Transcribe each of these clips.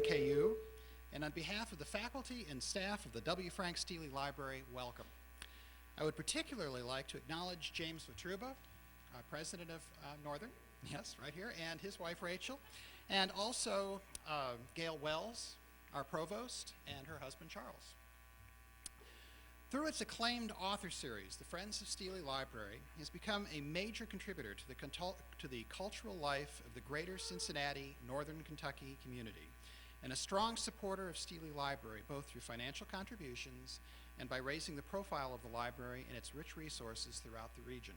NKU, and on behalf of the faculty and staff of the W. Frank Steely Library, welcome. I would particularly like to acknowledge James Vitruba, president of Northern, yes, right here, and his wife Rachel, and also Gail Wells, our provost, and her husband Charles. Through its acclaimed author series, the Friends of Steely Library has become a major contributor to the cultural life of the greater Cincinnati, Northern Kentucky community, and a strong supporter of Steely Library, both through financial contributions and by raising the profile of the library and its rich resources throughout the region.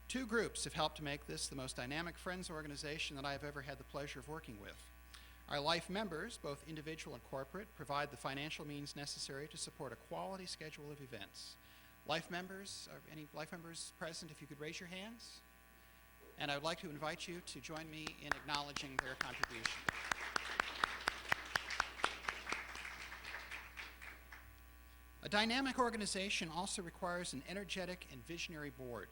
Two groups have helped to make this the most dynamic Friends organization that I have ever had the pleasure of working with. Our life members, both individual and corporate, provide the financial means necessary to support a quality schedule of events. Life members, any life members present, if you could raise your hands? And I would like to invite you to join me in acknowledging their contribution. A dynamic organization also requires an energetic and visionary board.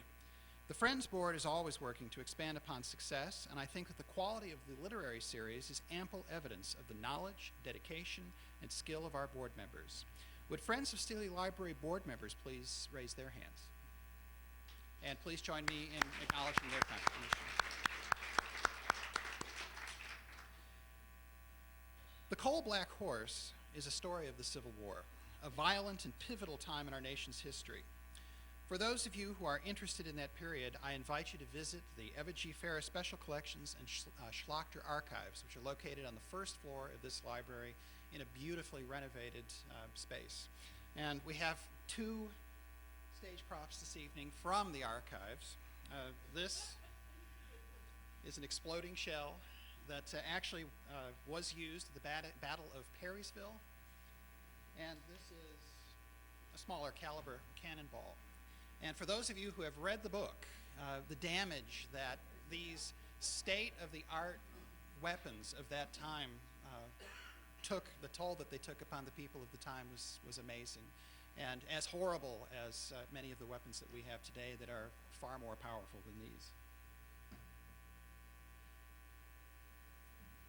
The Friends Board is always working to expand upon success, and I think that the quality of the literary series is ample evidence of the knowledge, dedication, and skill of our board members. Would Friends of Steely Library board members please raise their hands? And please join me in acknowledging their contribution. The Coal Black Horse is a story of the Civil War, a violent and pivotal time in our nation's history. For those of you who are interested in that period, I invite you to visit the Eva G. Ferris Special Collections and Schlachter Archives, which are located on the first floor of this library in a beautifully renovated space. And we have two stage props this evening from the archives. This is an exploding shell that actually was used at the Battle of Perrysville. And this is a smaller caliber cannonball. And for those of you who have read the book, the damage that these state-of-the-art weapons of that time took, the toll that they took upon the people of the time was amazing. And as horrible as many of the weapons that we have today that are far more powerful than these.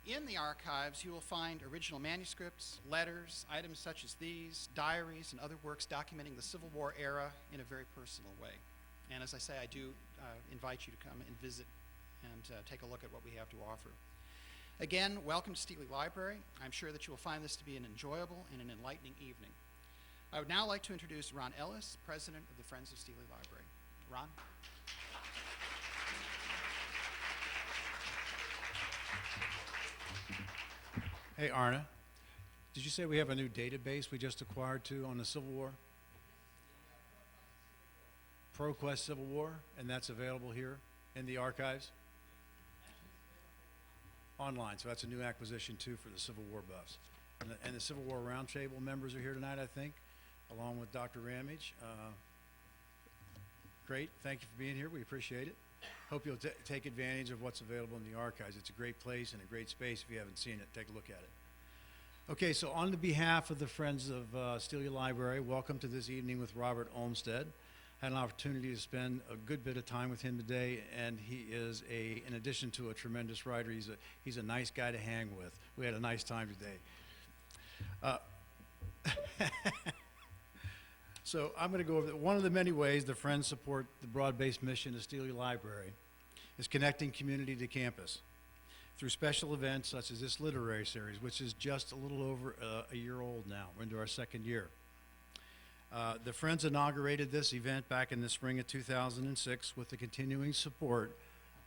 In the archives, you will find original manuscripts, letters, items such as these, diaries, and other works documenting the Civil War era in a very personal way. And as I say, I do invite you to come and visit and take a look at what we have to offer. Again, welcome to Steely Library. I'm sure that you will find this to be an enjoyable and an enlightening evening. I would now like to introduce Ron Ellis, President of the Friends of Steely Library. Ron? Hey, Arna, did you say we have a new database we just acquired too on the Civil War? ProQuest Civil War, and that's available here in the archives? Online, so that's a new acquisition too for the Civil War buffs. And the Civil War Roundtable members are here tonight, I think, along with Dr. Ramage. Great, thank you for being here, we appreciate it. Hope you'll take advantage of what's available in the archives. It's a great place and a great space. If you haven't seen it, take a look at it. Okay, so on the behalf of the Friends of Steely Library, welcome to this evening with Robert Olmstead. Had an opportunity to spend a good bit of time with him today, and he is in addition to a tremendous writer, he's a nice guy to hang with. We had a nice time today. So I'm going to go over one of the many ways the Friends support the broad-based mission of Steely Library is connecting community to campus through special events such as this literary series, which is just a little over a year old now. We're into our second year. The Friends inaugurated this event back in the spring of 2006 with the continuing support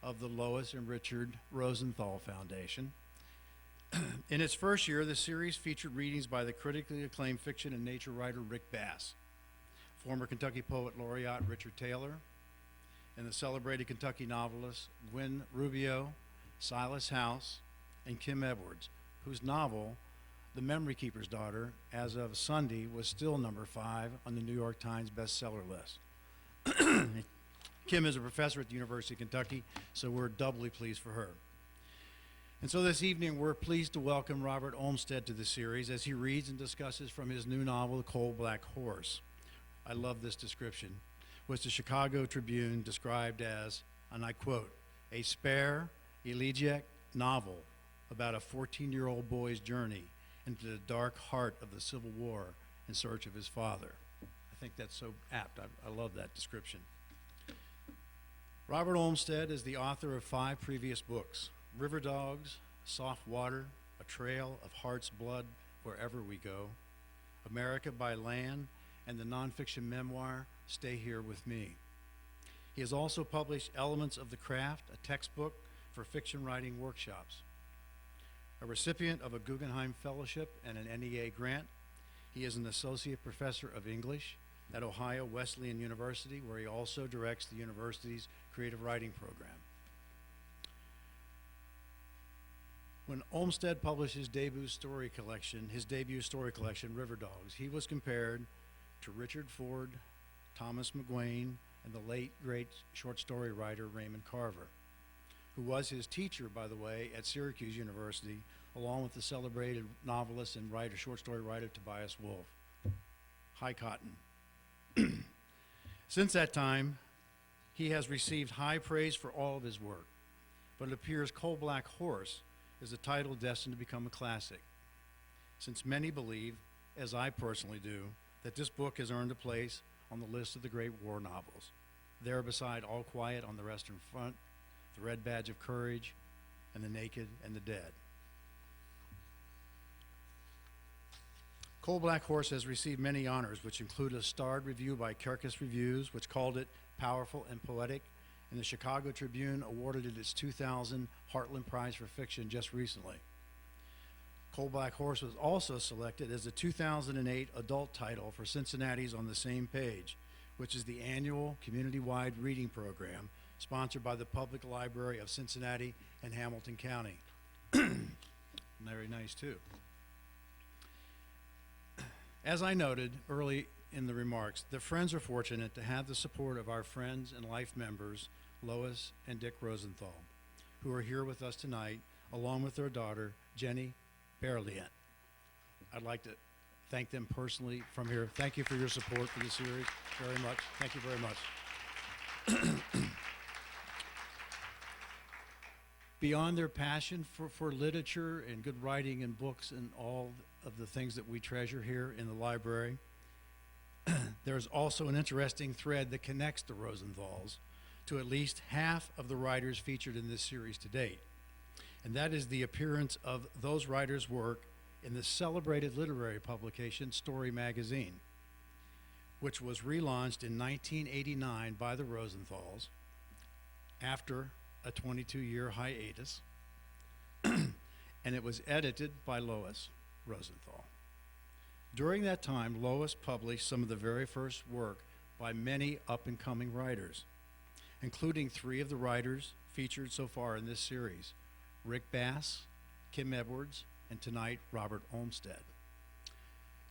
of the Lois and Richard Rosenthal Foundation. In its first year, the series featured readings by the critically acclaimed fiction and nature writer Rick Bass, former Kentucky Poet Laureate Richard Taylor, and the celebrated Kentucky novelists Gwen Rubio, Silas House, and Kim Edwards, whose novel, The Memory Keeper's Daughter, as of Sunday, was still number 5 on the New York Times bestseller list. Kim is a professor at the University of Kentucky, so we're doubly pleased for her. And so this evening, we're pleased to welcome Robert Olmstead to the series as he reads and discusses from his new novel, The Coal Black Horse. I love this description, which the Chicago Tribune described as, and I quote, a spare, elegiac novel about a 14-year-old boy's journey into the dark heart of the Civil War in search of his father. I think that's so apt. I love that description. Robert Olmstead is the author of 5 previous books: River Dogs, Soft Water, A Trail of Heart's Blood Wherever We Go, America by Land, and the nonfiction memoir, Stay Here With Me. He has also published Elements of the Craft, a textbook for fiction writing workshops. A recipient of a Guggenheim Fellowship and an NEA grant, he is an associate professor of English at Ohio Wesleyan University, where he also directs the university's creative writing program. When Olmstead published his debut story collection, River Dogs, he was compared to Richard Ford, Thomas McGuane, and the late, great short story writer Raymond Carver, who was his teacher, by the way, at Syracuse University, along with the celebrated novelist and short story writer Tobias Wolff. High cotton. Since that time, he has received high praise for all of his work, but it appears Coal Black Horse is a title destined to become a classic, since many believe, as I personally do, that this book has earned a place on the list of the great war novels, there beside All Quiet on the Western Front, The Red Badge of Courage, and The Naked and the Dead. Coal Black Horse has received many honors, which include a starred review by Kirkus Reviews, which called it powerful and poetic, and the Chicago Tribune awarded it its 2000 Heartland Prize for Fiction just recently. Coal Black Horse was also selected as the 2008 adult title for Cincinnati's On the Same Page, which is the annual community-wide reading program sponsored by the Public Library of Cincinnati and Hamilton County. Very nice, too. As I noted early in the remarks, the Friends are fortunate to have the support of our friends and life members, Lois and Dick Rosenthal, who are here with us tonight, along with their daughter, Jenny Berlient. I'd like to thank them personally from here. Thank you for your support for the series very much. Thank you very much. Beyond their passion for literature and good writing and books and all of the things that we treasure here in the library, there's also an interesting thread that connects the Rosenthals to at least half of the writers featured in this series to date. And that is the appearance of those writers' work in the celebrated literary publication Story magazine, which was relaunched in 1989 by the Rosenthals after a 22-year hiatus, and it was edited by Lois Rosenthal. During that time, Lois published some of the very first work by many up-and-coming writers, including 3 of the writers featured so far in this series: Rick Bass, Kim Edwards, and tonight, Robert Olmstead.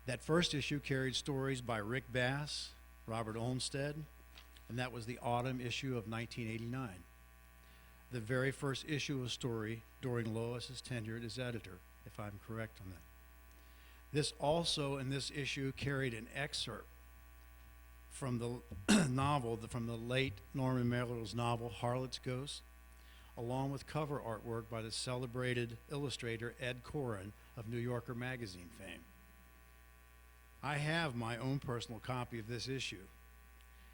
That first issue carried stories by Rick Bass, Robert Olmstead, and that was the autumn issue of 1989. The very first issue of Story during Lois's tenure as editor, if I'm correct on that. This also, in this issue, carried an excerpt from the novel, from the late Norman Mailer's novel, Harlot's Ghost, along with cover artwork by the celebrated illustrator Ed Koren of New Yorker magazine fame. I have my own personal copy of this issue,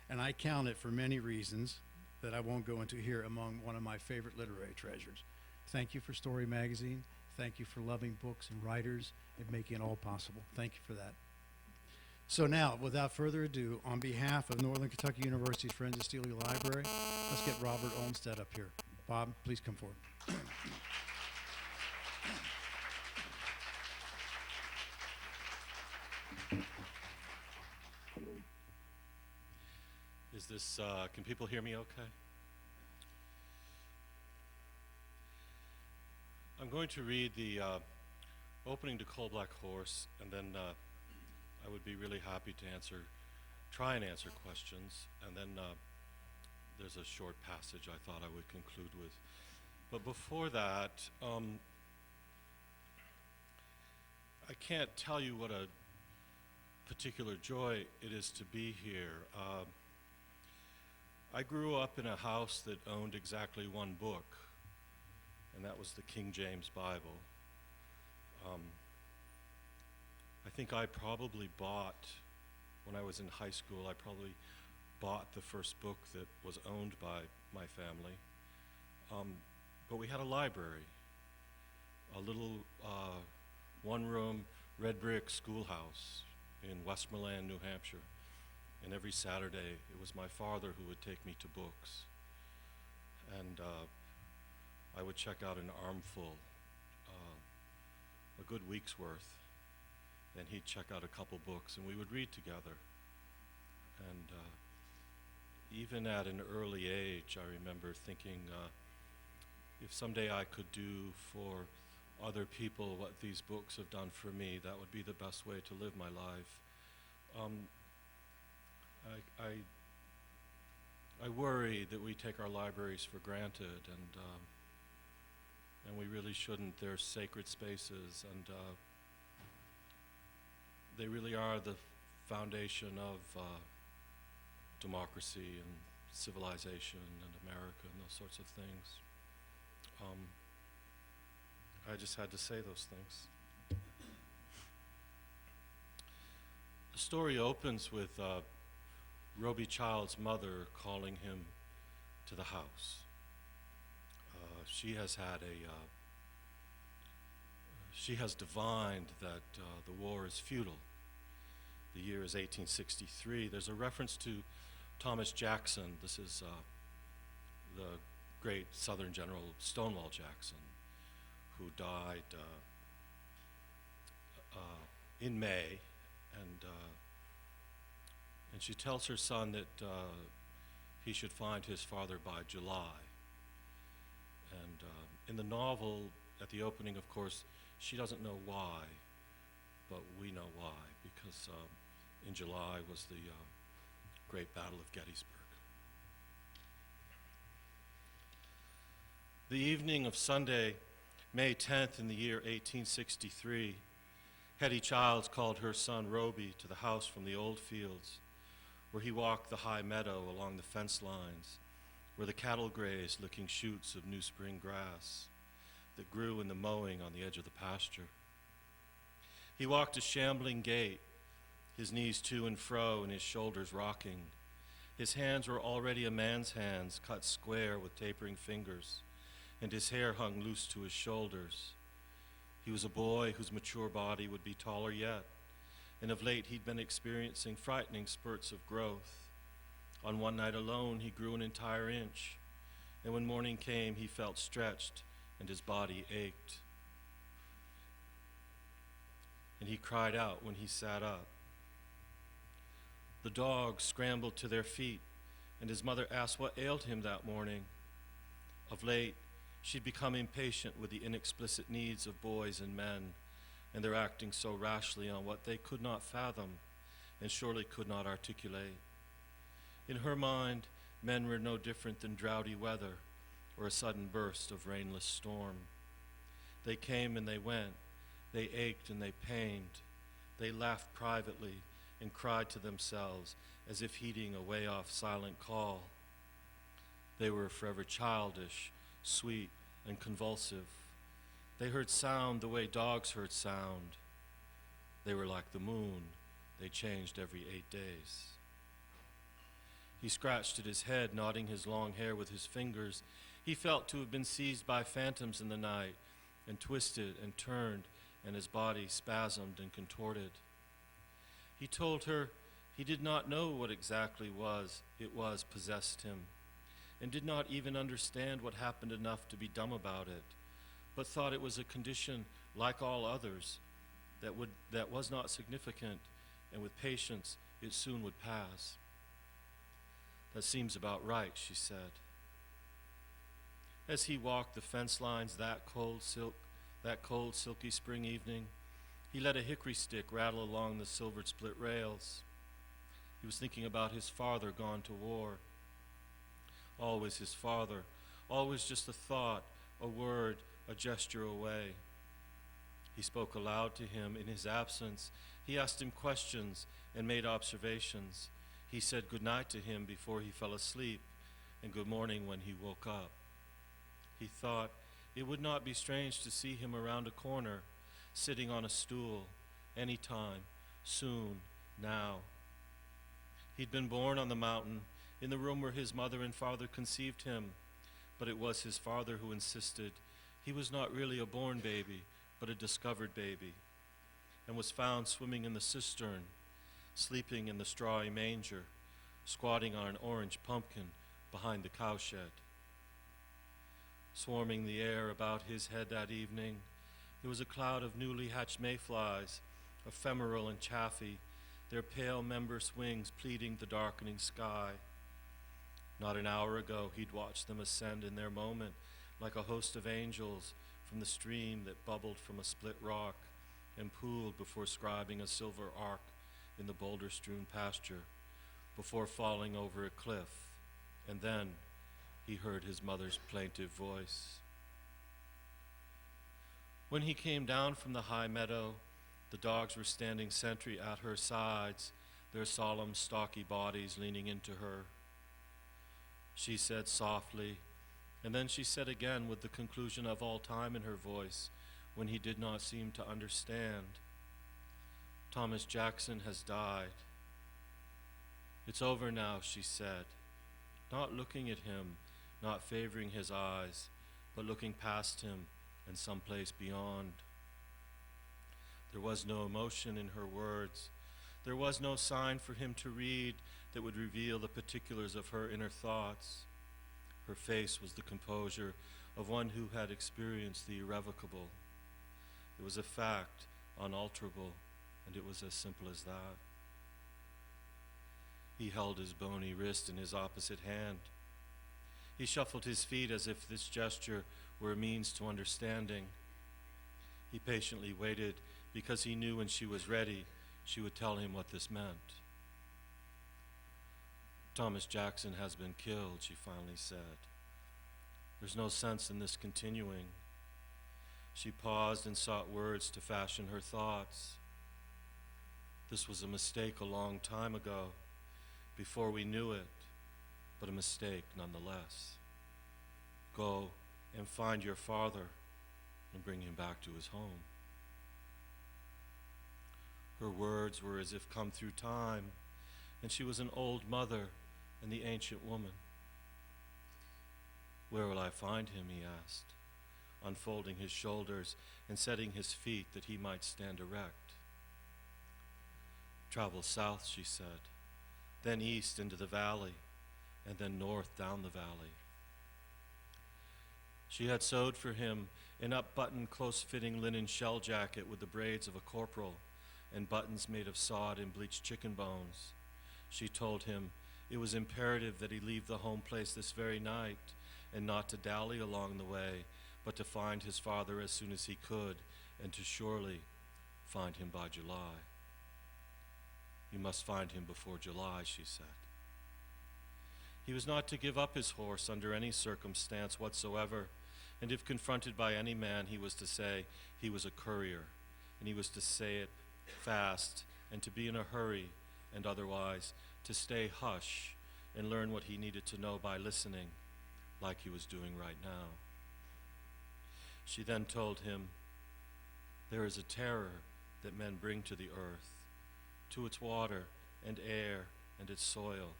and I count it for many reasons that I won't go into here among one of my favorite literary treasures. Thank you for Story magazine. Thank you for loving books and writers and making it all possible. Thank you for that. So now, without further ado, on behalf of Northern Kentucky University's Friends of Steely Library, let's get Robert Olmstead up here. Bob, please come forward. Is this, can people hear me okay? I'm going to read the opening to Coal Black Horse, and then I would be really happy to try and answer questions, and then there's a short passage I thought I would conclude with. But before that, I can't tell you what a particular joy it is to be here. I grew up in a house that owned exactly one book, and that was the King James Bible. I think I probably bought, when I was in high school, I probably bought the first book that was owned by my family. But we had a library, a little one-room red brick schoolhouse in Westmoreland, New Hampshire. And every Saturday, it was my father who would take me to books. And I would check out an armful, a good week's worth. Then he'd check out a couple books, and we would read together. And even at an early age, I remember thinking, if someday I could do for other people what these books have done for me, that would be the best way to live my life. I worry that we take our libraries for granted, and we really shouldn't. They're sacred spaces, and they really are the foundation of democracy and civilization and America and those sorts of things. I just had to say those things. The story opens with Roby Child's mother calling him to the house. She has divined that the war is futile. The year is 1863. There's a reference to Thomas Jackson. This is the great Southern General Stonewall Jackson, who died in May, and she tells her son that he should find his father by July. And in the novel, at the opening, of course, she doesn't know why, but we know why, because in July was the Great Battle of Gettysburg. The evening of Sunday, May 10th in the year 1863, Hetty Childs called her son Roby to the house from the old fields, where he walked the high meadow along the fence lines, where the cattle grazed, licking shoots of new spring grass that grew in the mowing on the edge of the pasture. He walked a shambling gait, his knees to and fro and his shoulders rocking. His hands were already a man's hands, cut square with tapering fingers, and his hair hung loose to his shoulders. He was a boy whose mature body would be taller yet, and of late he'd been experiencing frightening spurts of growth. On one night alone, he grew an entire inch, and when morning came, he felt stretched and his body ached. And he cried out when he sat up. The dogs scrambled to their feet, and his mother asked what ailed him that morning. Of late, she'd become impatient with the inexplicit needs of boys and men, and their acting so rashly on what they could not fathom and surely could not articulate. In her mind, men were no different than droughty weather or a sudden burst of rainless storm. They came and they went. They ached and they pained. They laughed privately and cried to themselves as if heeding a way-off silent call. They were forever childish, sweet, and convulsive. They heard sound the way dogs heard sound. They were like the moon. They changed every 8 days. He scratched at his head, nodding his long hair with his fingers. He felt to have been seized by phantoms in the night, and twisted and turned, and his body spasmed and contorted. He told her he did not know what exactly it was possessed him, and did not even understand what happened enough to be dumb about it, but thought it was a condition like all others that was not significant, and with patience it soon would pass. That seems about right, she said. As he walked the fence lines that cold, silky spring evening, he let a hickory stick rattle along the silvered split rails. He was thinking about his father gone to war. Always his father, always just a thought, a word, a gesture away. He spoke aloud to him in his absence. He asked him questions and made observations. He said good night to him before he fell asleep, and good morning when he woke up. He thought, it would not be strange to see him around a corner, sitting on a stool, any time, soon, now. He'd been born on the mountain, in the room where his mother and father conceived him, but it was his father who insisted he was not really a born baby, but a discovered baby, and was found swimming in the cistern, sleeping in the strawy manger, squatting on an orange pumpkin behind the cowshed. Swarming the air about his head that evening, there was a cloud of newly hatched mayflies, ephemeral and chaffy, their pale membranous wings pleating the darkening sky. Not an hour ago, he'd watched them ascend in their moment like a host of angels from the stream that bubbled from a split rock and pooled before scribing a silver arc in the boulder-strewn pasture, before falling over a cliff. And then he heard his mother's plaintive voice. When he came down from the high meadow, the dogs were standing sentry at her sides, their solemn, stocky bodies leaning into her. She said softly, and then she said again with the conclusion of all time in her voice, when he did not seem to understand, "Thomas Jackson has died." "It's over now," she said, not looking at him, not favoring his eyes, but looking past him and someplace beyond. There was no emotion in her words. There was no sign for him to read that would reveal the particulars of her inner thoughts. Her face was the composure of one who had experienced the irrevocable. It was a fact, unalterable, and it was as simple as that. He held his bony wrist in his opposite hand. He shuffled his feet as if this gesture were a means to understanding. He patiently waited because he knew when she was ready, she would tell him what this meant. "Thomas Jackson has been killed," she finally said. "There's no sense in this continuing." She paused and sought words to fashion her thoughts. "This was a mistake a long time ago, before we knew it, but a mistake nonetheless. Go and find your father and bring him back to his home." Her words were as if come through time, and she was an old mother and the ancient woman. "Where will I find him?" he asked, unfolding his shoulders and setting his feet that he might stand erect. "Travel south," she said, "then east into the valley, and then north down the valley." She had sewed for him an up-buttoned, close-fitting linen shell jacket with the braids of a corporal and buttons made of sawed and bleached chicken bones. She told him it was imperative that he leave the home place this very night and not to dally along the way, but to find his father as soon as he could, and to surely find him by July. "You must find him before July," she said. He was not to give up his horse under any circumstance whatsoever, and if confronted by any man, he was to say he was a courier, and he was to say it fast, and to be in a hurry, and otherwise to stay hush and learn what he needed to know by listening, like he was doing right now. She then told him, "There is a terror that men bring to the earth, to its water and air and its soil,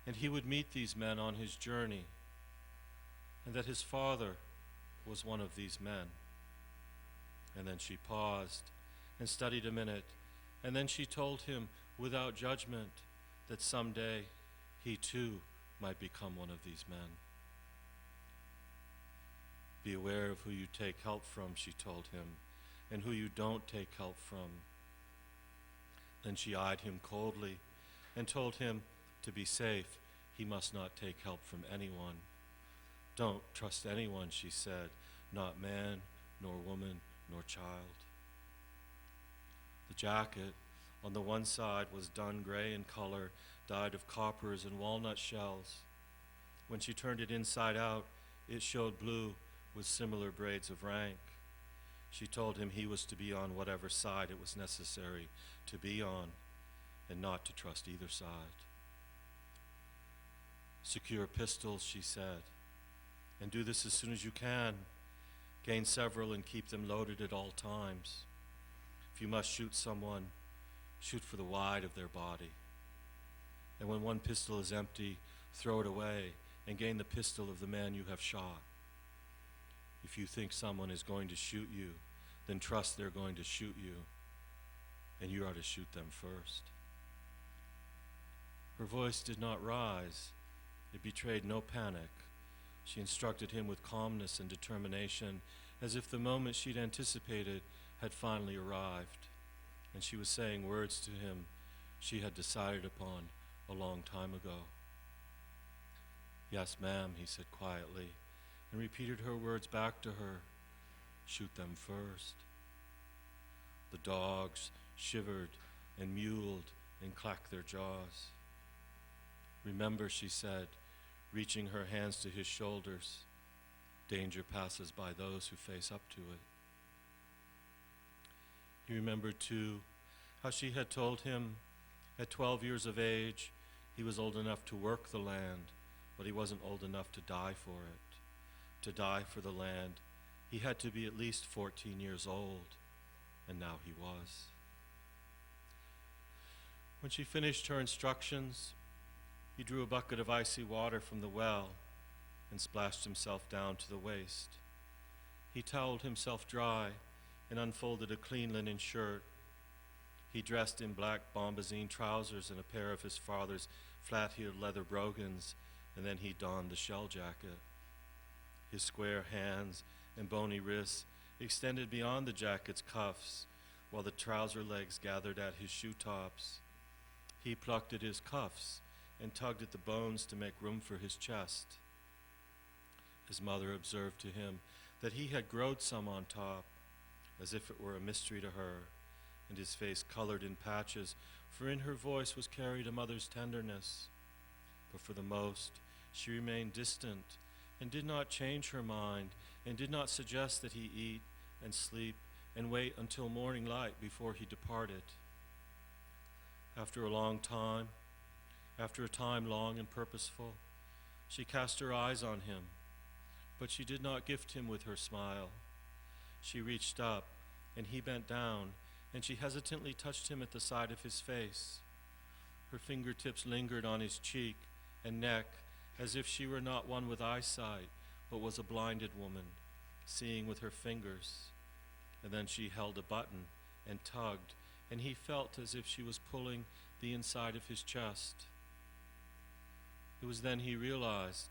and he would meet these men on his journey, and that his father was one of these men." And then she paused and studied a minute, and then she told him without judgment that someday he too might become one of these men. "Be aware of who you take help from," she told him, "and who you don't take help from." Then she eyed him coldly and told him to be safe, he must not take help from anyone. "Don't trust anyone," she said, "not man, nor woman, nor child." The jacket on the one side was dun gray in color, dyed of coppers and walnut shells. When she turned it inside out, it showed blue with similar braids of rank. She told him he was to be on whatever side it was necessary to be on, and not to trust either side. "Secure pistols," she said, "and do this as soon as you can. Gain several and keep them loaded at all times. If you must shoot someone, shoot for the wide of their body. And when one pistol is empty, throw it away and gain the pistol of the man you have shot. If you think someone is going to shoot you, then trust they're going to shoot you, and you are to shoot them first. Her voice did not rise. It betrayed no panic. She instructed him with calmness and determination, as if the moment she'd anticipated had finally arrived, and she was saying words to him she had decided upon a long time ago. "Yes, ma'am," he said quietly, and repeated her words back to her. "Shoot them first." The dogs shivered and mewled and clacked their jaws. "Remember," she said, reaching her hands to his shoulders, "danger passes by those who face up to it." He remembered, too, how she had told him at 12 years of age he was old enough to work the land, but he wasn't old enough to die for it. To die for the land, he had to be at least 14 years old, and now he was. When she finished her instructions, he drew a bucket of icy water from the well and splashed himself down to the waist. He toweled himself dry and unfolded a clean linen shirt. He dressed in black bombazine trousers and a pair of his father's flat-heeled leather brogans, and then he donned the shell jacket. His square hands and bony wrists extended beyond the jacket's cuffs, while the trouser legs gathered at his shoe tops. He plucked at his cuffs and tugged at the bones to make room for his chest. His mother observed to him that he had growed some on top, as if it were a mystery to her, and his face colored in patches, for in her voice was carried a mother's tenderness. But for the most, she remained distant and did not change her mind and did not suggest that he eat and sleep and wait until morning light before he departed. After a time long and purposeful, she cast her eyes on him, but she did not gift him with her smile. She reached up, and he bent down, and she hesitantly touched him at the side of his face. Her fingertips lingered on his cheek and neck, as if she were not one with eyesight, but was a blinded woman, seeing with her fingers. And then she held a button and tugged, and he felt as if she was pulling the inside of his chest. It was then he realized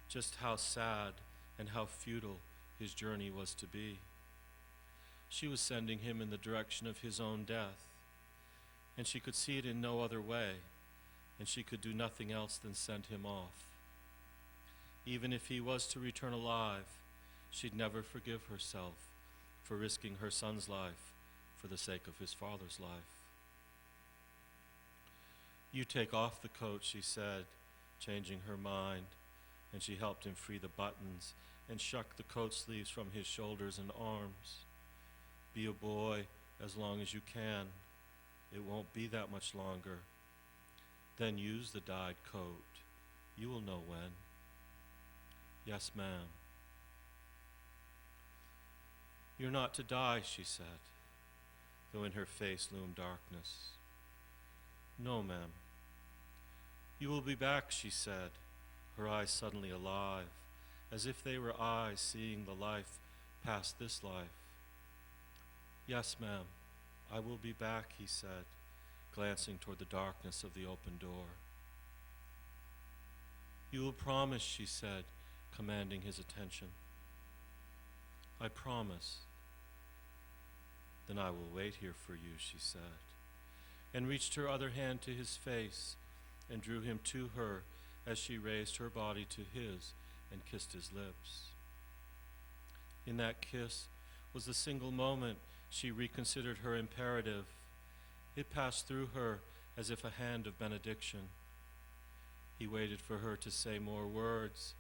just how sad and how futile his journey was to be. She was sending him in the direction of his own death, and she could see it in no other way, and she could do nothing else than send him off. Even if he was to return alive, she'd never forgive herself for risking her son's life for the sake of his father's life. "You take off the coat," she said, changing her mind, and she helped him free the buttons and shuck the coat sleeves from his shoulders and arms. "Be a boy as long as you can. It won't be that much longer. Then use the dyed coat. You will know when." "Yes, ma'am." "You're not to die," she said, though in her face loomed darkness. "No, ma'am." "You will be back," she said, her eyes suddenly alive, as if they were eyes seeing the life past this life. "Yes, ma'am, I will be back," he said, glancing toward the darkness of the open door. "You will promise," she said, commanding his attention. "I promise." "Then I will wait here for you," she said, and reached her other hand to his face and drew him to her as she raised her body to his and kissed his lips. In that kiss was the single moment she reconsidered her imperative. It passed through her as if a hand of benediction. He waited for her to say more words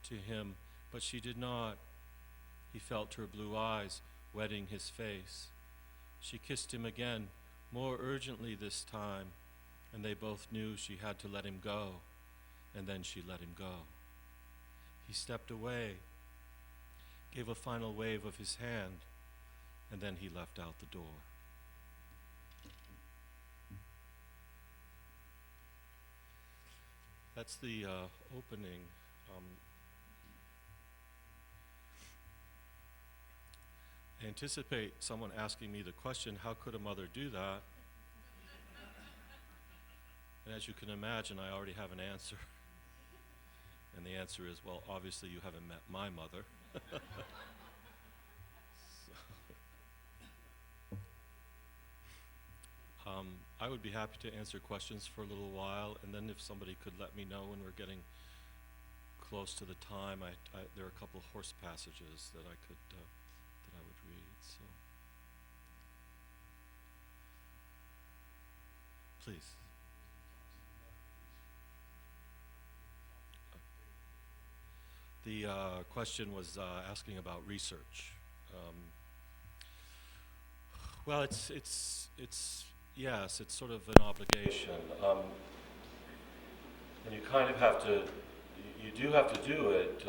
to him, but she did not. He felt her blue eyes wetting his face. She kissed him again, more urgently this time, and they both knew she had to let him go, and then she let him go. He stepped away. gave a final wave of his hand, and then he left out the door. That's the opening. I anticipate someone asking me the question, how could a mother do that? And as you can imagine, I already have an answer. And the answer is, well, obviously you haven't met my mother. I would be happy to answer questions for a little while, and then if somebody could let me know when we're getting close to the time, there are a couple of horse passages that I could that I would read. So, please. The question was asking about research. Well, it's yes, it's sort of an obligation, and you kind of have to. You do have to do it,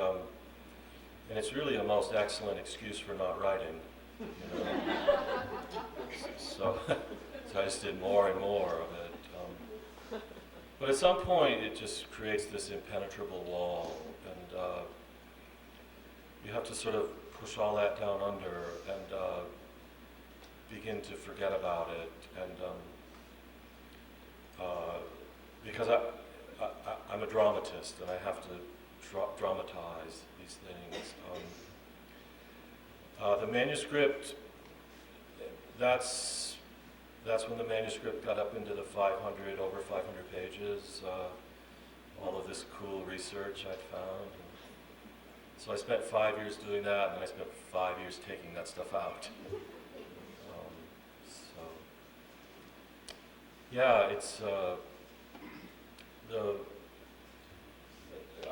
and it's really a most excellent excuse for not writing. You know? so I just did more and more of it. But at some point, it just creates this impenetrable wall, and you have to sort of push all that down under and begin to forget about it. And because I'm a dramatist, and I have to dramatize these things. The manuscript, that's when the manuscript got up into the over 500 pages, all of this cool research I'd found. So I spent 5 years doing that, and then I spent 5 years taking that stuff out. Yeah, it's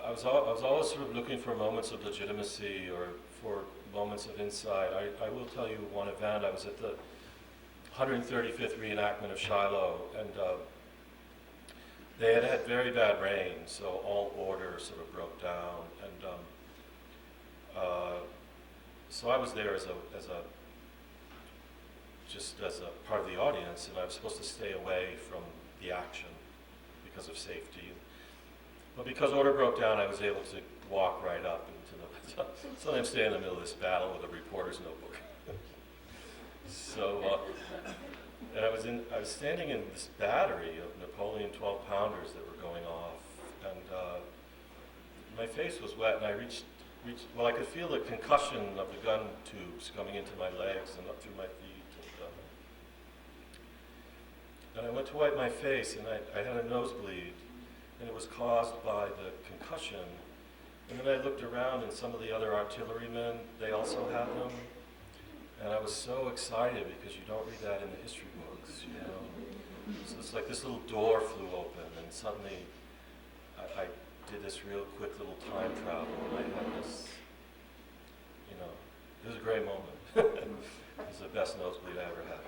I was always sort of looking for moments of legitimacy or for moments of insight. I will tell you one event. I was at the 135th reenactment of Shiloh, and they had had very bad rain, so all order sort of broke down, and so I was there as a part of the audience, and I was supposed to stay away from the action because of safety. But because order broke down, I was able to walk right up into the. So I'm standing in the middle of this battle with a reporter's notebook. So, and I was standing in this battery of Napoleon 12-pounders that were going off, and my face was wet, and I reached. Well, I could feel the concussion of the gun tubes coming into my legs and up through my feet. And I went to wipe my face, and I had a nosebleed, and it was caused by the concussion. And then I looked around, and some of the other artillerymen, they also had them. And I was so excited because you don't read that in the history books, you know. So it's like this little door flew open, and suddenly I did this real quick little time travel, and I had this, you know, it was a great moment. It was the best nosebleed I ever had.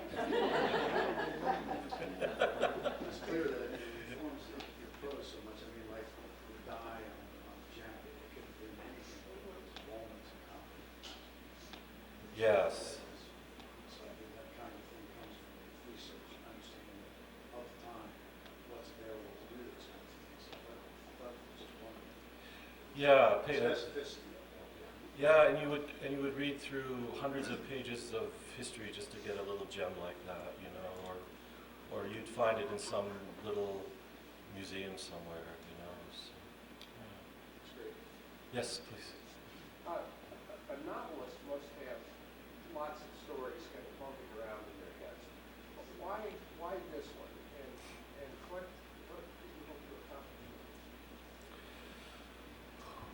It's clear that it informs your prose so much. I mean, like the dye on the jacket, it could have been anything but those walnuts and copper. Yes. So I think that kind of thing comes from research, understanding that of the time, what's available to do those kinds of things. So I thought it was just wonderful. Yeah. Specificity. Yeah, and you would read through hundreds of pages of history just to get a little gem like that, you know, or you'd find it in some little museum somewhere, you know. So, yeah. That's great. Yes, please. A novelist must have lots of stories kind of bumping around in their heads. But why this one? And what do you hope to accomplish?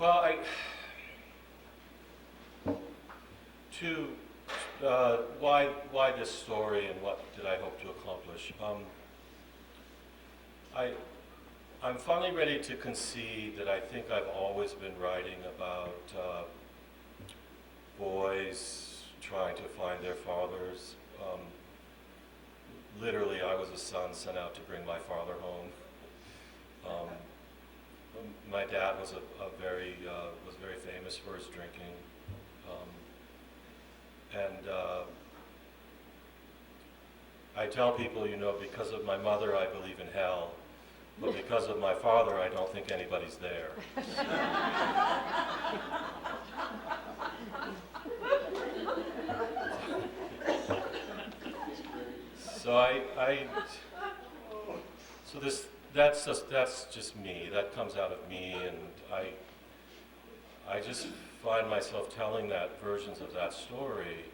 Well, why this story and what did I hope to accomplish? I'm finally ready to concede that I think I've always been writing about boys trying to find their fathers. Literally, I was a son sent out to bring my father home. My dad was very famous for his drinking. And I tell people, you know, because of my mother, I believe in hell, but because of my father, I don't think anybody's there. So that's just me. That comes out of me, and I just find myself telling that versions of that story.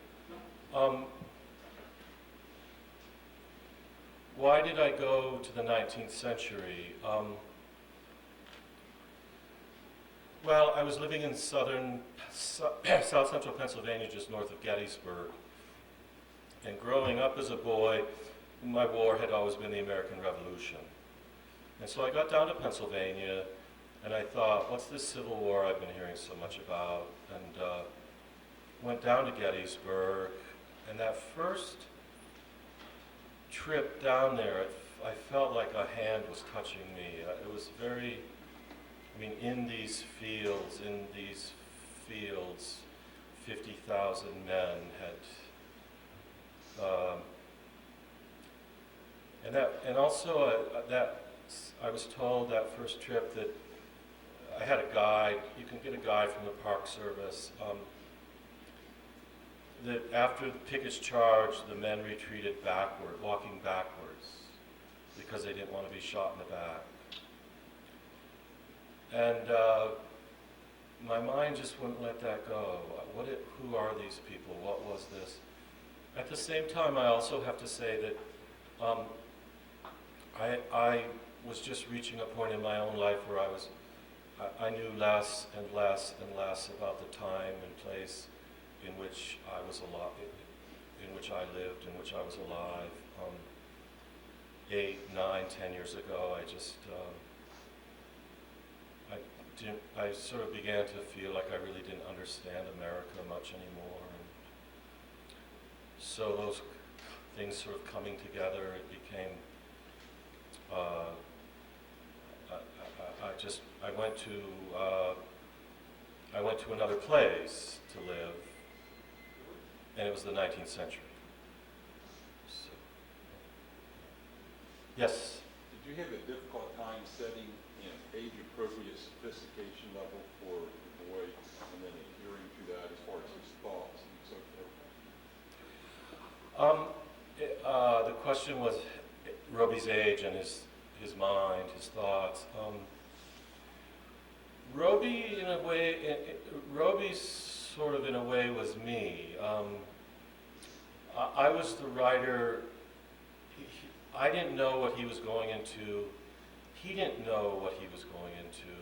Why did I go to the 19th century? Well, I was living in south central Pennsylvania, just north of Gettysburg. And growing up as a boy, my war had always been the American Revolution. And so I got down to Pennsylvania, and I thought, what's this Civil War I've been hearing so much about? And went down to Gettysburg, and that first trip down there, I felt like a hand was touching me. It was very, I mean, in these fields, 50,000 men had, and also that I was told that first trip that I had a guide. You can get a guide from the Park Service. That after the pickets charged, the men retreated backward, walking backwards, because they didn't want to be shot in the back. And my mind just wouldn't let that go. Who are these people? What was this? At the same time, I also have to say that I was just reaching a point in my own life where I knew less and less and less about the time and place in which I was alive, in which I lived, in which I was alive. 8, 9, 10 years ago, I sort of began to feel like I really didn't understand America much anymore. And so those things sort of coming together, it became, I went to another place to live, and it was the 19th century. So, yes? Did you have a difficult time setting an age-appropriate sophistication level for the boy, and then adhering to that as far as his thoughts and so forth? The question was Roby's age and his mind, his thoughts. Roby, in a way, Roby sort of in a way was me. I was the writer. I didn't know what he was going into. He didn't know what he was going into.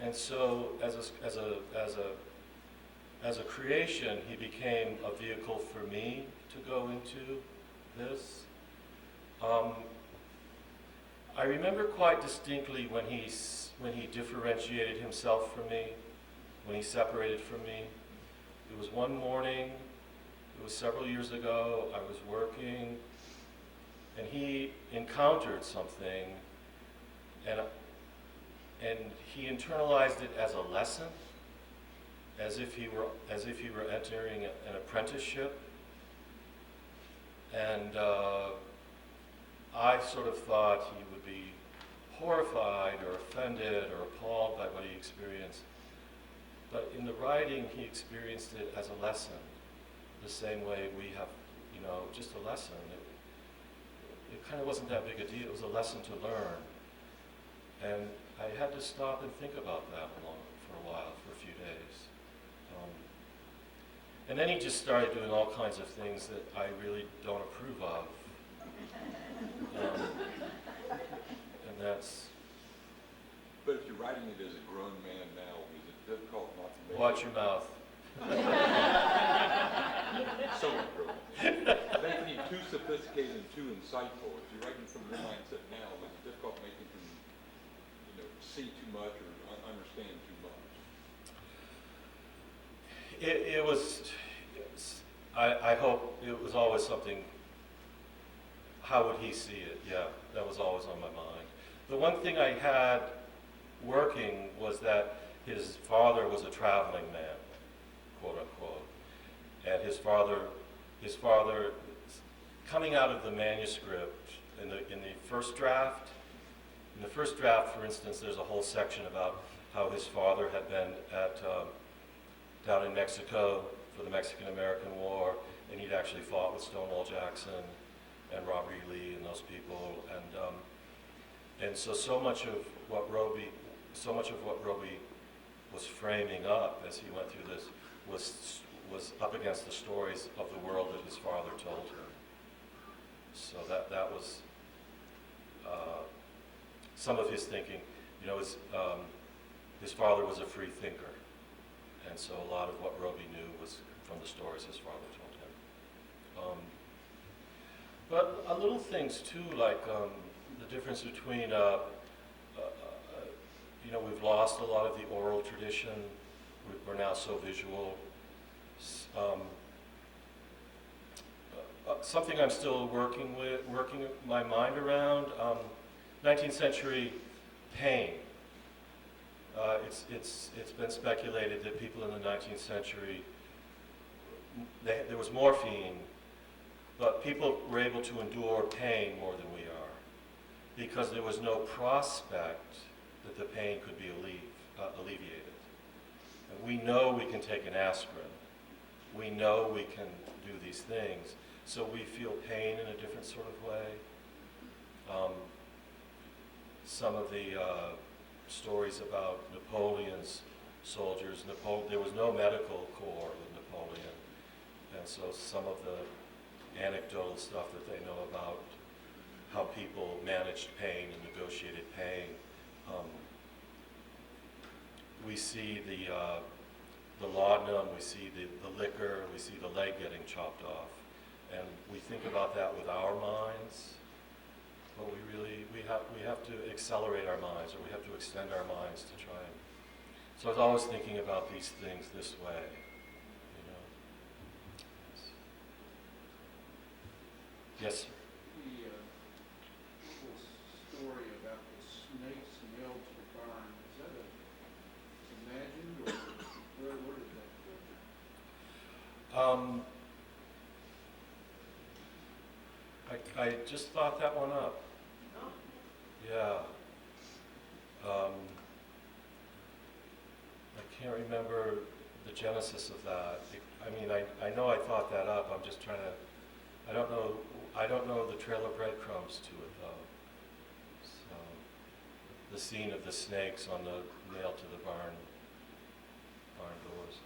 And so, as a creation, he became a vehicle for me to go into this. I remember quite distinctly when he differentiated himself from me, when he separated from me. It was one morning, it was several years ago, I was working, and he encountered something, and he internalized it as a lesson, as if he were entering an apprenticeship. And I sort of thought he would be horrified or offended or appalled by what he experienced. But in the writing, he experienced it as a lesson, the same way we have, just a lesson. It kind of wasn't that big a deal. It was a lesson to learn. And I had to stop and think about that for a while, for a few days. And then he just started doing all kinds of things that I really don't approve of. And that's... But if you're writing it as a grown man now, is it difficult not to make Watch your mouth. So making him too sophisticated and too insightful? If you're writing from your mindset now, is it difficult making him, see too much or understand too much? It was, I hope it was always something, how would he see it? Yeah, that was always on my mind. The one thing I had working was that his father was a traveling man, quote unquote. And his father, coming out of the manuscript in the first draft. In the first draft, for instance, there's a whole section about how his father had been down in Mexico for the Mexican-American War, and he'd actually fought with Stonewall Jackson and Robert E. Lee and those people, and so much of what Roby was framing up as he went through this was up against the stories of the world that his father told him. So that was some of his thinking. You know, his father was a free thinker, and so a lot of what Roby knew was from the stories his father told him. But little things too, like the difference between, you know, we've lost a lot of the oral tradition. We're now so visual. Something I'm still working my mind around. 19th century pain. It's been speculated that people in the 19th century, there was morphine, but people were able to endure pain more than we are, because there was no prospect that the pain could be alleviated. And we know we can take an aspirin. We know we can do these things. So we feel pain in a different sort of way. Some of the stories about Napoleon's soldiers, there was no medical corps with Napoleon. And so some of the anecdotal stuff that they know about how people managed pain and negotiated pain. We see the laudanum, we see the liquor, we see the leg getting chopped off. And we think about that with our minds, but we have to accelerate our minds, or we have to extend our minds to try and. So I was always thinking about these things this way, you know. Yes, sir. The little story about the snakes nailed to the barn, is that imagined, or where did that come from? I just thought that one up. No. Yeah. I can't remember the genesis of that. I mean, I know I thought that up. I'm just trying to. I don't know the trail of breadcrumbs to it though. So, the scene of the snakes on the nail to the barn doors.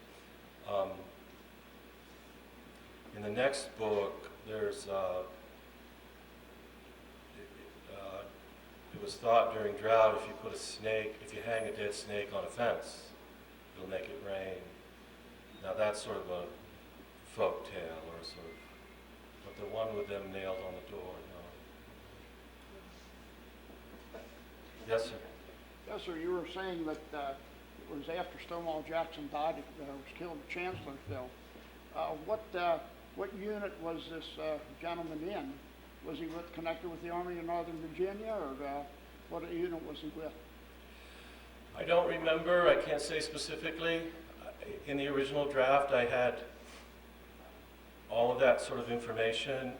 In the next book, there's. It was thought during drought, if you hang a dead snake on a fence, it'll make it rain. Now that's sort of a folk tale, or sort of, but the one with them nailed on the door, no. Yes, sir. Yes, sir, you were saying that it was after Stonewall Jackson died, was killed at Chancellorsville. What unit was this gentleman in? Was he connected with the Army of Northern Virginia, or what unit was he with? I don't remember. I can't say specifically. In the original draft, I had all of that sort of information.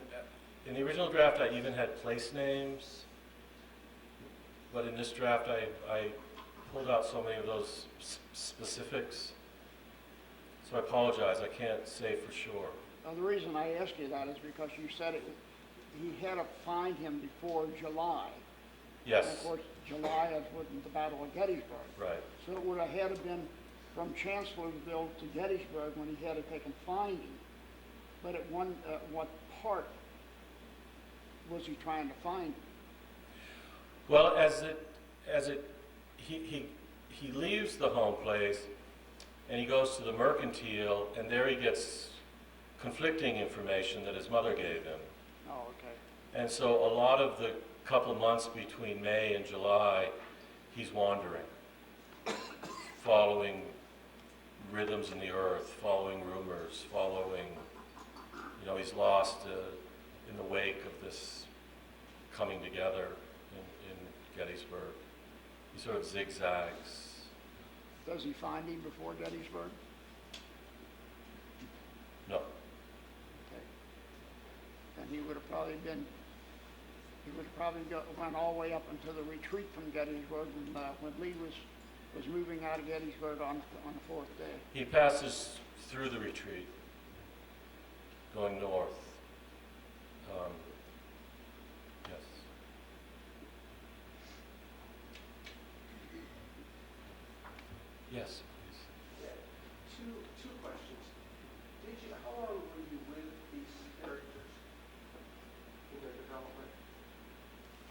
In the original draft, I even had place names. But in this draft, I pulled out so many of those specifics. So I apologize. I can't say for sure. Now, the reason I asked you that is because you said he had to find him before July. Yes. And of course, July is with the Battle of Gettysburg. Right. So it would have had to been from Chancellorsville to Gettysburg when he had to take and find him. But at what part was he trying to find him? Well, he leaves the home place and he goes to the mercantile, and there he gets conflicting information that his mother gave him. Oh, okay. And so a lot of the couple months between May and July, he's wandering, following rhythms in the earth, following rumors, he's lost in the wake of this coming together in Gettysburg. He sort of zigzags. Does he find him before Gettysburg? No. and he would have probably went all the way up into the retreat from Gettysburg when Lee was moving out of Gettysburg on the fourth day. He passes through the retreat, going north. Yes. Yes, please. Yeah. Two questions. How long were you with these characters in their development?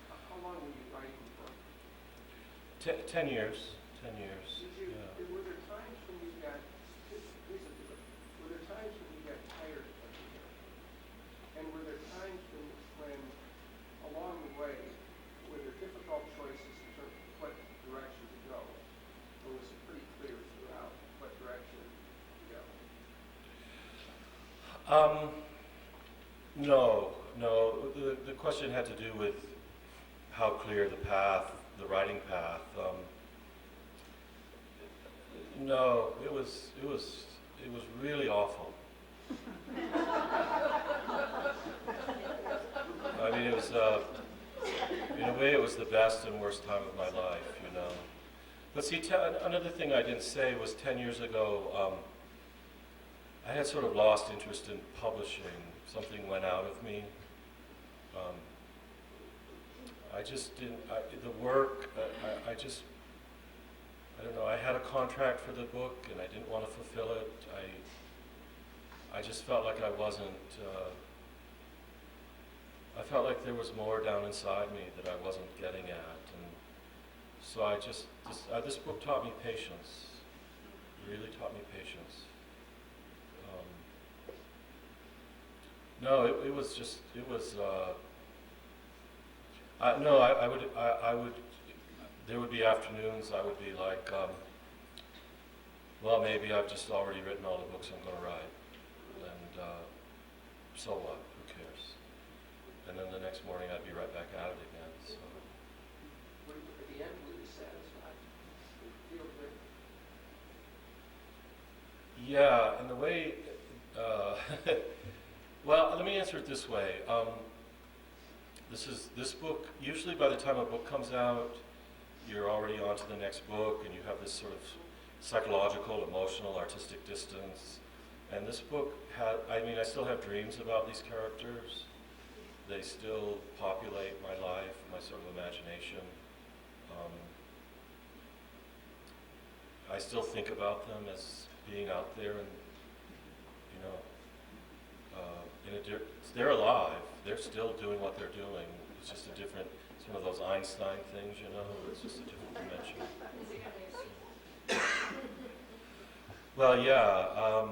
How long were you writing for? 10 years. 10 years. Were there times when you got, were there times when you got tired of the character? And were there times when along the way, were there difficult choices in terms of what direction to go? Or was it pretty clear throughout what direction to go? No. The question had to do with how clear the path, the writing path. No, it was really awful. I mean, it was, in a way, it was the best and worst time of my life, you know. But see, another thing I didn't say was 10 years ago, I had sort of lost interest in publishing. Something went out of me. I just didn't, the work, I don't know, I had a contract for the book and I didn't want to fulfill it. I just felt like I wasn't, I felt like there was more down inside me that I wasn't getting at. And so this book taught me patience, really taught me patience. No, it was just, no, I would, there would be afternoons I would be like, well, maybe I've just already written all the books I'm going to write, and so what, who cares? And then the next morning I'd be right back at it again, so. At the end, were you satisfied? Did you feel good? Yeah, in the way, well, let me answer it this way. This book, usually by the time a book comes out, you're already on to the next book and you have this sort of psychological, emotional, artistic distance. And this book I still have dreams about these characters. They still populate my life, my sort of imagination. I still think about them as being out there and, you know, they're alive. They're still doing what they're doing. It's just a different, it's one of those Einstein things, you know, it's just a different dimension. Well, yeah,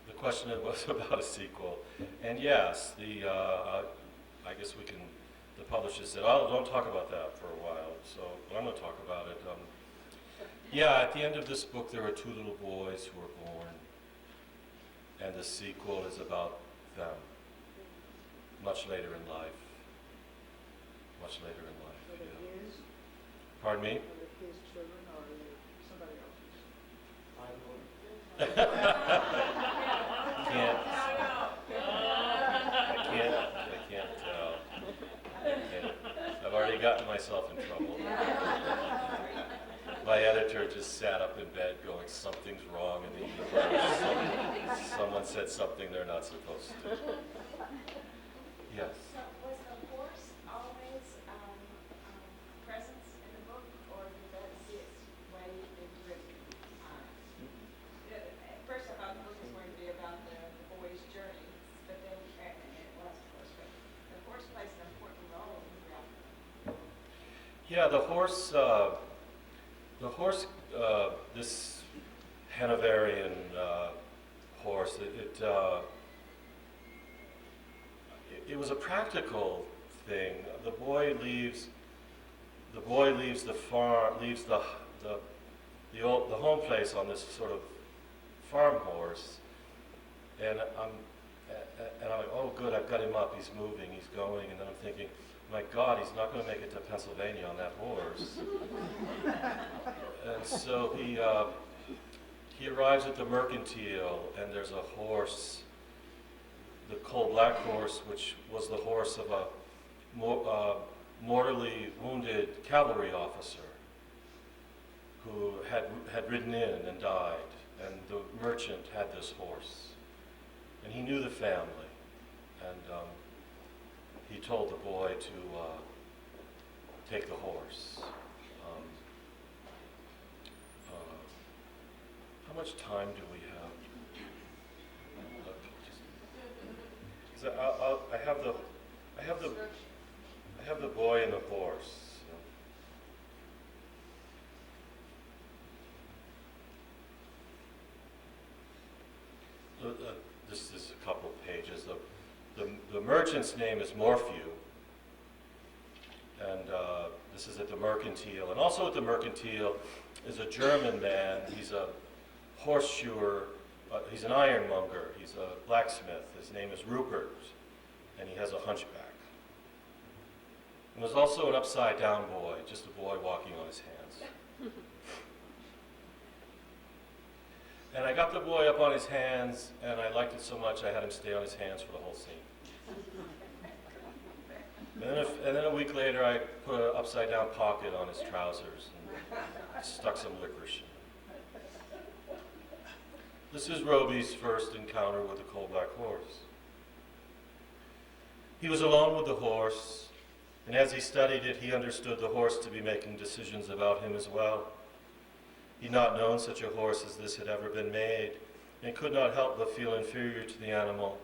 the question was about a sequel. And yes, I guess the publisher said, oh, don't talk about that for a while, so I'm going to talk about it. Yeah, at the end of this book, there are two little boys who were born, and the sequel is about them, much later in life. Much later in life, Were they yeah. his? Pardon me? Were they his children or were they somebody else's? I can't tell. I've already gotten myself in trouble. My editor just sat up in bed going, something's wrong in the universe. Someone said something they're not supposed to. Yes. So was the horse always presence in the book, or did that see its way into it? At first I thought the book was going to be about the boy's journey, but then it was, of course, but the horse plays an important role in the outcome. Yeah, the horse, this Hanoverian horse, it was a practical thing. The boy leaves the farm, leaves the home place on this sort of farm horse, and I'm like, oh good, I've got him up, he's moving, he's going, and then I'm thinking, my God, he's not going to make it to Pennsylvania on that horse. And so he arrives at the Mercantile, and there's a horse the coal-black horse, which was the horse of a mortally wounded cavalry officer who had ridden in and died, and the merchant had this horse. And he knew the family, and he told the boy to take the horse. How much time do we have? 'Cause I have the boy and the horse. This is a couple of pages. The merchant's name is Morphew, and this is at the Mercantile. And also at the Mercantile is a German man. He's a horseshoer. He's an ironmonger. He's a blacksmith. His name is Rupert, and he has a hunchback. And there's also an upside-down boy, just a boy walking on his hands. And I got the boy up on his hands, and I liked it so much I had him stay on his hands for the whole scene. And then a week later, I put an upside-down pocket on his trousers and stuck some licorice in it. This is Roby's first encounter with the coal-black horse. He was alone with the horse, and as he studied it, he understood the horse to be making decisions about him as well. He'd not known such a horse as this had ever been made, and could not help but feel inferior to the animal.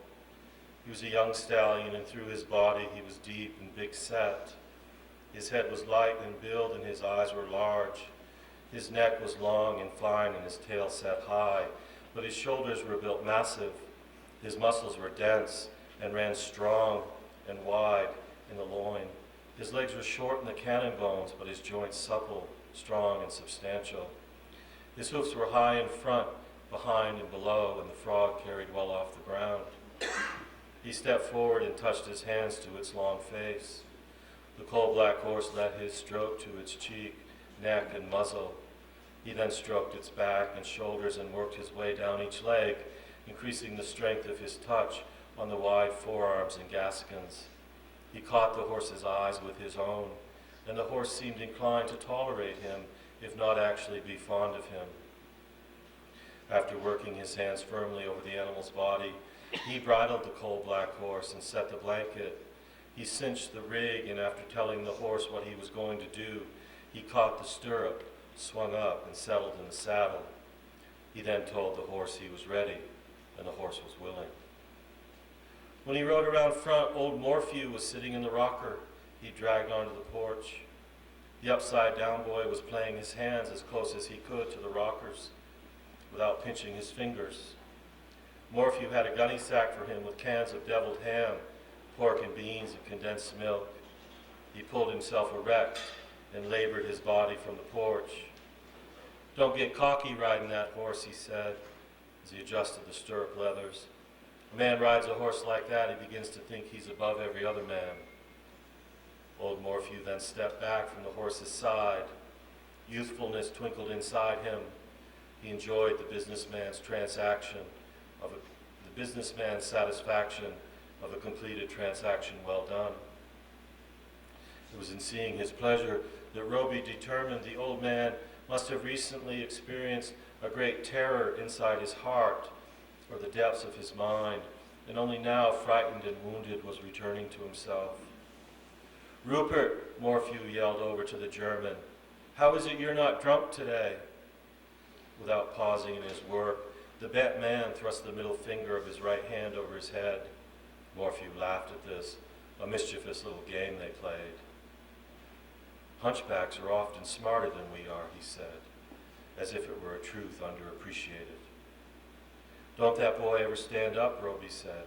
He was a young stallion, and through his body he was deep and big set. His head was light in build, and his eyes were large. His neck was long and fine, and his tail set high, but his shoulders were built massive. His muscles were dense and ran strong and wide in the loin. His legs were short in the cannon bones, but his joints supple, strong, and substantial. His hoofs were high in front, behind, and below, and the frog carried well off the ground. He stepped forward and touched his hands to its long face. The coal-black horse let his stroke to its cheek, neck, and muzzle. He then stroked its back and shoulders and worked his way down each leg, increasing the strength of his touch on the wide forearms and gaskins. He caught the horse's eyes with his own, and the horse seemed inclined to tolerate him, if not actually be fond of him. After working his hands firmly over the animal's body, he bridled the coal-black horse and set the blanket. He cinched the rig, and after telling the horse what he was going to do, he caught the stirrup, swung up, and settled in the saddle. He then told the horse he was ready, and the horse was willing. When he rode around front, old Morphew was sitting in the rocker he dragged onto the porch. The upside-down boy was playing his hands as close as he could to the rockers without pinching his fingers. Morphew had a gunny sack for him with cans of deviled ham, pork and beans, and condensed milk. He pulled himself erect and labored his body from the porch. "Don't get cocky riding that horse," he said, as he adjusted the stirrup leathers. "A man rides a horse like that, he begins to think he's above every other man." Old Morphew then stepped back from the horse's side. Youthfulness twinkled inside him. He enjoyed the businessman's satisfaction of a completed transaction well done. It was in seeing his pleasure that Roby determined the old man must have recently experienced a great terror inside his heart or the depths of his mind, and only now, frightened and wounded, was returning to himself. "Rupert," Morphew yelled over to the German, "how is it you're not drunk today?" Without pausing in his work, the bent man thrust the middle finger of his right hand over his head. Morphew laughed at this, a mischievous little game they played. "Hunchbacks are often smarter than we are," he said, as if it were a truth underappreciated. "Don't that boy ever stand up?" Roby said.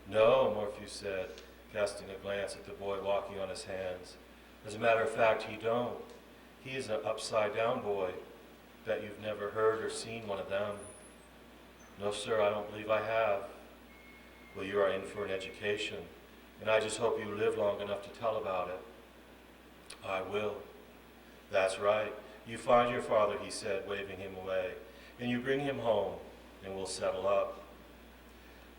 "No," Morphew said, casting a glance at the boy walking on his hands. "As a matter of fact, he don't. He is an upside-down boy. Bet you've never heard or seen one of them." "No, sir, I don't believe I have." "Well, you are in for an education, and I just hope you live long enough to tell about it." "I will." "That's right. You find your father," he said, waving him away, "and you bring him home, and we'll settle up."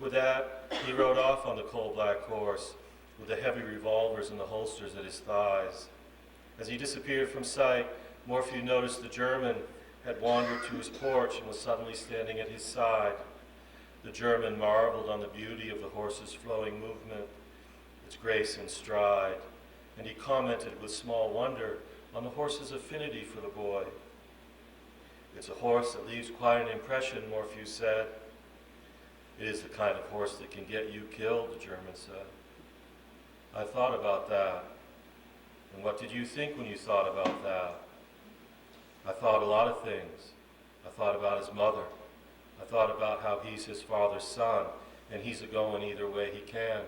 With that, he rode off on the coal-black horse, with the heavy revolvers in the holsters at his thighs. As he disappeared from sight, Morphew noticed the German had wandered to his porch and was suddenly standing at his side. The German marveled on the beauty of the horse's flowing movement, its grace and stride, and he commented with small wonder on the horse's affinity for the boy. "It's a horse that leaves quite an impression," Morphew said. "It is the kind of horse that can get you killed," the German said. I thought about that. And what did you think when you thought about that? I thought a lot of things. I thought about his mother. I thought about how he's his father's son, and he's a-going either way he can.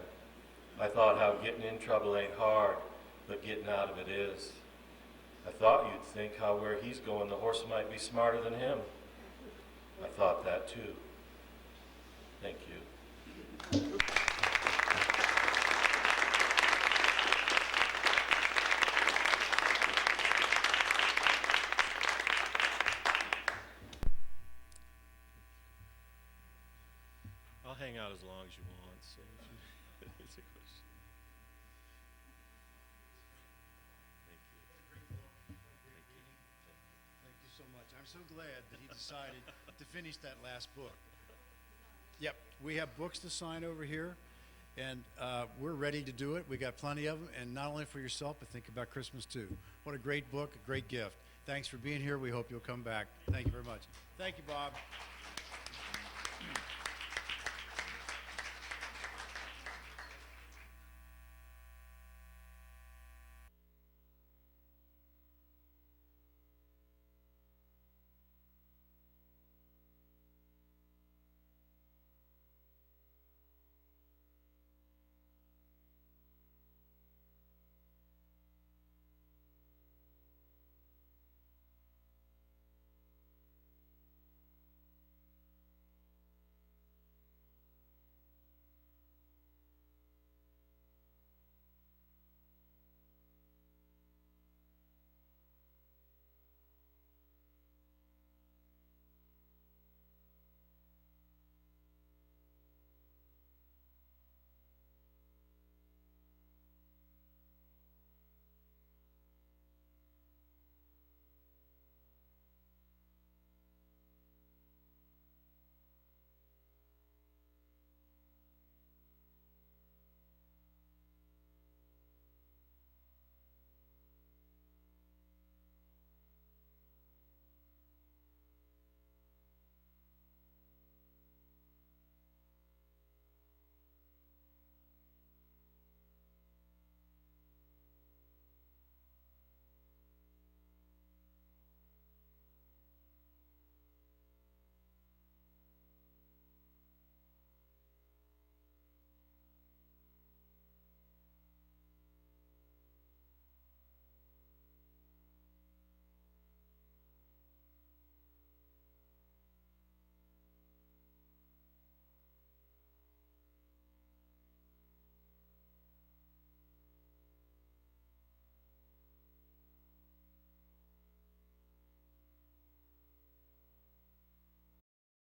I thought how getting in trouble ain't hard, but getting out of it is. I thought you'd think how where he's going the horse might be smarter than him. I thought that too. Thank you. I'll hang out as long as you want, so if you it's a question. Thank you. Thank you so much. I'm so glad that he decided to finish that last book. Yep, we have books to sign over here, and we're ready to do it. We got plenty of them, and not only for yourself, but think about Christmas too. What a great book, a great gift. Thanks for being here. We hope you'll come back. Thank you very much. Thank you, Bob.